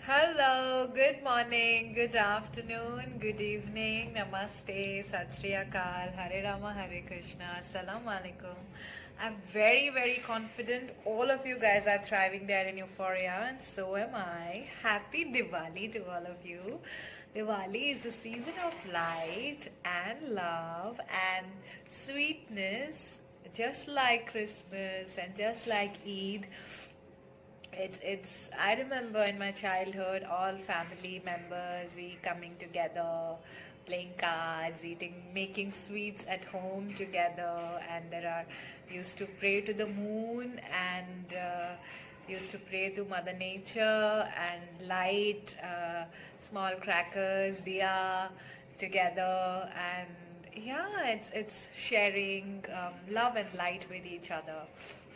Hello, good morning, good afternoon, good evening, namaste, sat sri akal, Hare Rama, Hare Krishna, Assalamu alaikum. I'm very confident all of you guys are thriving there in euphoria, and so am I. Happy Diwali to all of you. Diwali is the season of light and love and sweetness, just like Christmas and just like Eid. It's I remember in my childhood all family members we coming together, playing cards, eating, making sweets at home together, and there are used to pray to the moon and used to pray to Mother Nature and light small crackers, diya together, and yeah, it's sharing love and light with each other,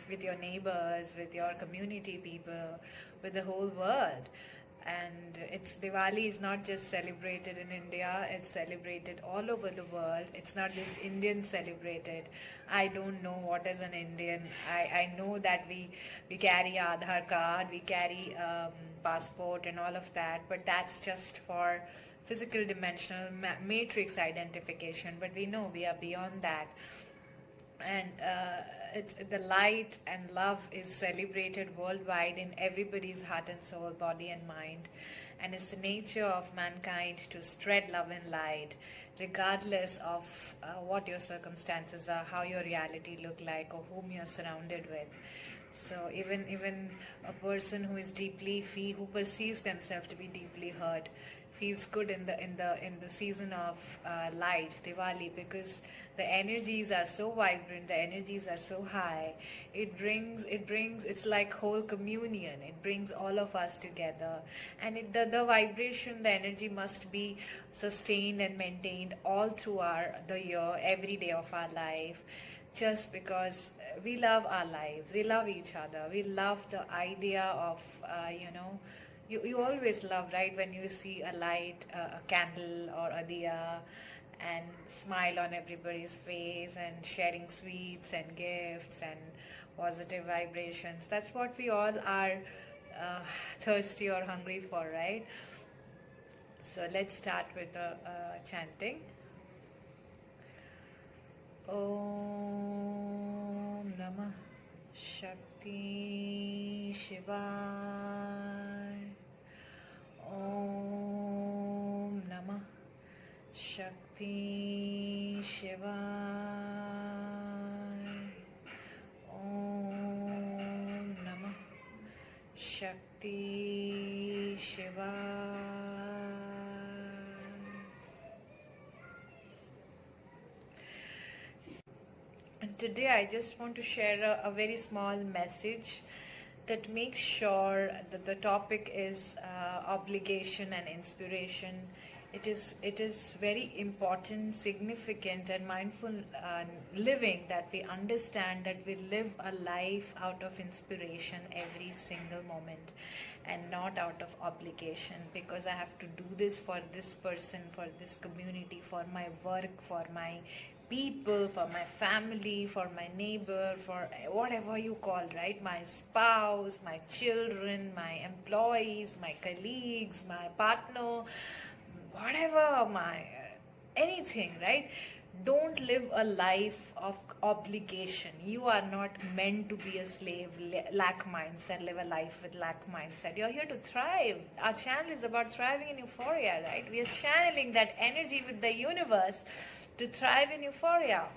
with your neighbors, with your community people, with the whole world. And it's Diwali is not just celebrated in India, it's celebrated all over the world. It's not just Indian celebrated. I don't know what is an Indian. I know that we carry Aadhaar card, we carry passport and all of that, but that's just for physical dimensional matrix identification. But we know we are beyond that, and the light and love is celebrated worldwide in everybody's heart and soul, body and mind. And it's the nature of mankind to spread love and light, regardless of what your circumstances are, how your reality look like, or whom you're surrounded with. So even a person who is who perceives themselves to be deeply hurt, feels good in the season of light, Diwali, because the energies are so vibrant, the energies are so high. It's like whole communion. It brings all of us together, and the vibration, the energy must be sustained and maintained all through the year, every day of our life, just because we love our lives, we love each other, we love the idea of you always love, right, when you see a light, a candle or a diya, and smile on everybody's face and sharing sweets and gifts and positive vibrations. That's what we all are thirsty or hungry for, right? So let's start with the chanting. Om Namah Shakti Shivaya. Om Namah Shakti Shivaya. Om Namah Shakti Shivaya. And today I just want to share a very small message that makes sure that the topic is obligation and inspiration. It is very important, significant, and mindful living that we understand that we live a life out of inspiration every single moment and not out of obligation, because I have to do this for this person, for this community, for my work, for my people, for my family, for my neighbor, for whatever you call, right? My spouse, my children, my employees, my colleagues, my partner, whatever, my anything, right? Don't live a life of obligation. You are not meant to be a slave, lack mindset, live a life with lack mindset. You're here to thrive. Our channel is about thriving in euphoria, right? We are channeling that energy with the universe to thrive in euphoria.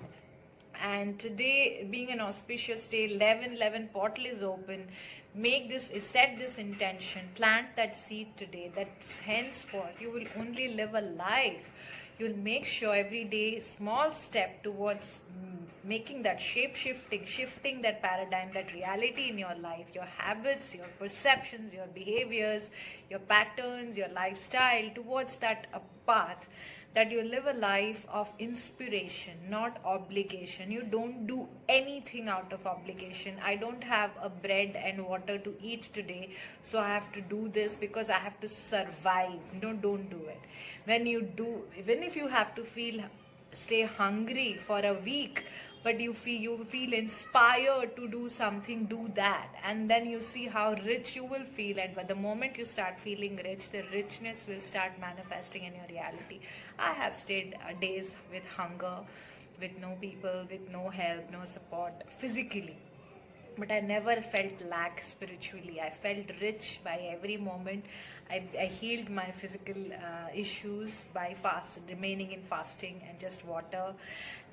And today, being an auspicious day, 11 portal is open. Set this intention, plant that seed today, that henceforth you will only live a life. You'll make sure every day, small step towards making that shifting that paradigm, that reality in your life, your habits, your perceptions, your behaviors, your patterns, your lifestyle, towards that path, that you live a life of inspiration, not obligation. You don't do anything out of obligation. I don't have a bread and water to eat today, so I have to do this because I have to survive. Don't do it. When you do, even if you have to stay hungry for a week, but you feel inspired to do something, do that, and then you see how rich you will feel. And but the moment you start feeling rich, the richness will start manifesting in your reality. I have stayed days with hunger, with no people, with no help, no support physically, but I never felt lack spiritually. I felt rich by every moment. I healed my physical issues by remaining in fasting and just water.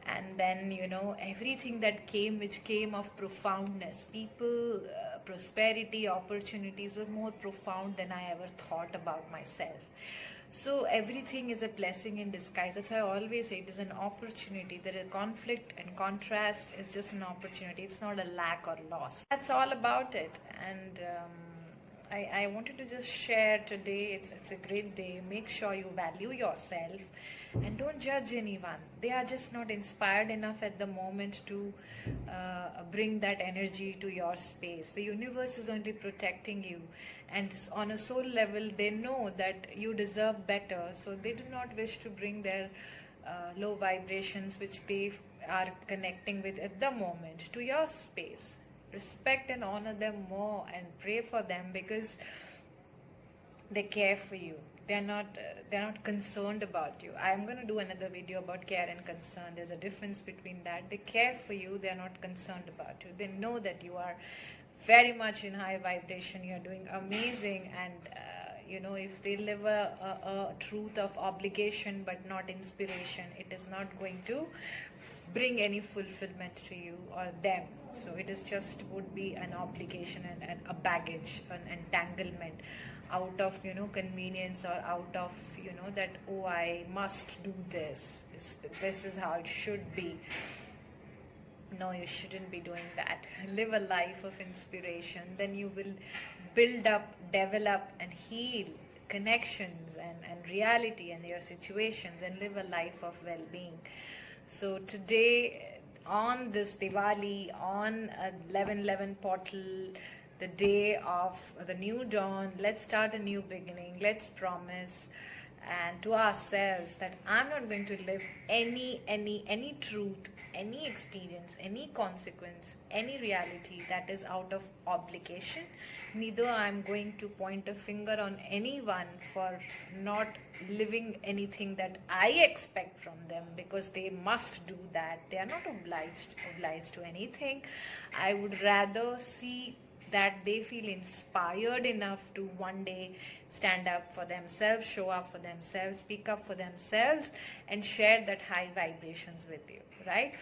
And then, everything that came, which came of profoundness, people, prosperity, opportunities were more profound than I ever thought about myself. So everything is a blessing in disguise. That's why I always say it is an opportunity. There is conflict and contrast is just an opportunity. It's not a lack or loss. That's all about it. And I wanted to just share today. It's a great day. Make sure you value yourself and don't judge anyone. They are just not inspired enough at the moment to bring that energy to your space. The universe is only protecting you, and on a soul level they know that you deserve better, so they do not wish to bring their low vibrations which they are connecting with at the moment to your space. Respect and honor them more and pray for them, because they care for you. They're not concerned about you. I'm going to do another video about care and concern. There's a difference between that. They care for you. They're not concerned about you. They know that you are very much in high vibration. You're doing amazing. And if they live a truth of obligation but not inspiration, it is not going to bring any fulfillment to you or them. So it is just would be an obligation and a baggage, an entanglement out of convenience, or out of that, oh, I must do this. This is how it should be. No, you shouldn't be doing that. Live a life of inspiration. Then you will build up, develop, and heal connections and reality and your situations, and live a life of well-being. So today, on this Diwali, on 11/11 portal, the day of the new dawn, let's start a new beginning. Let's promise and to ourselves that I'm not going to live any truth, any experience, any consequence, any reality that is out of obligation. Neither I'm going to point a finger on anyone for not living anything that I expect from them, because they must do that. They are not obliged to anything. I would rather see that they feel inspired enough to one day stand up for themselves, show up for themselves, speak up for themselves, and share that high vibrations with you, right?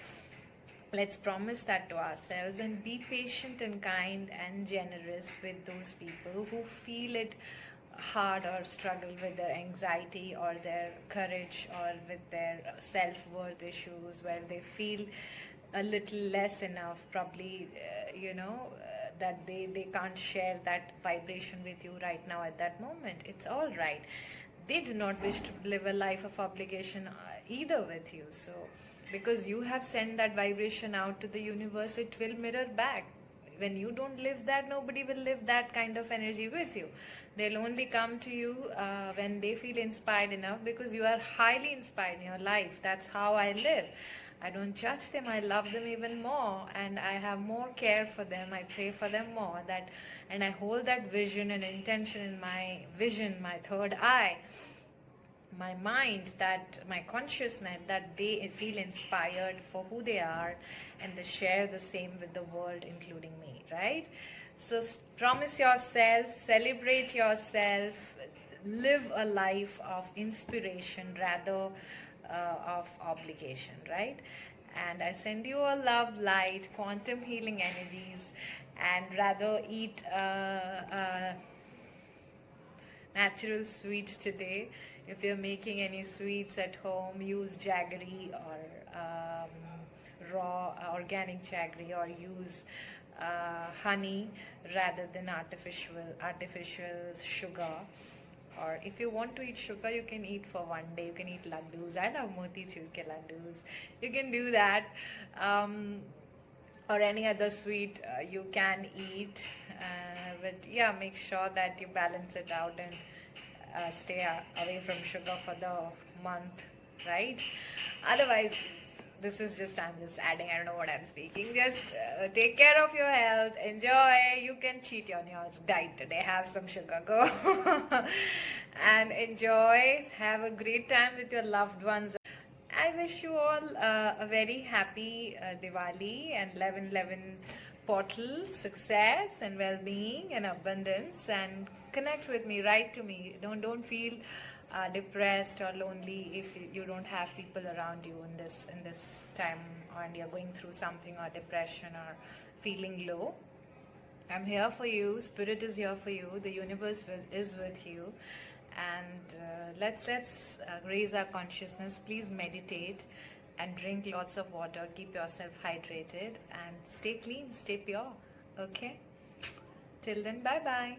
Let's promise that to ourselves, and be patient and kind and generous with those people who feel it hard or struggle with their anxiety or their courage or with their self-worth issues, where they feel a little less enough, probably that they can't share that vibration with you right now at that moment. It's all right. They do not wish to live a life of obligation either with you. So because you have sent that vibration out to the universe, it will mirror back. When you don't live that, nobody will live that kind of energy with you. They'll only come to you when they feel inspired enough, because you are highly inspired in your life. That's how I live. I don't judge them. I love them even more, and I have more care for them. I pray for them more. And I hold that vision and intention in my vision, my third eye, my mind, that my consciousness, that they feel inspired for who they are, and they share the same with the world, including me, right? So promise yourself, celebrate yourself, live a life of inspiration rather of obligation, right? And I send you a love, light, quantum healing energies, and rather eat natural sweet today. If you're making any sweets at home, use jaggery or raw organic jaggery, or use honey rather than artificial sugar. Or if you want to eat sugar, you can eat for one day. You can eat laddus. I love motichur ke laddus. You can do that. Or any other sweet you can eat. But yeah, make sure that you balance it out and stay away from sugar for the month, right? Otherwise, this is just, I'm just adding, I don't know what I'm speaking. Just take care of your health, enjoy. You can cheat on your diet today, have some sugar, go. And enjoy, have a great time with your loved ones. I wish you all a very happy Diwali and 11/11 portal success and well-being and abundance. And connect with me, write to me. Don't feel depressed or lonely if you don't have people around you in this time, and you're going through something or depression or feeling low. I'm here for you. Spirit is here for you. The universe is with you. And let's raise our consciousness. Please meditate and drink lots of water. Keep yourself hydrated and stay clean, stay pure. Okay? Till then, bye bye.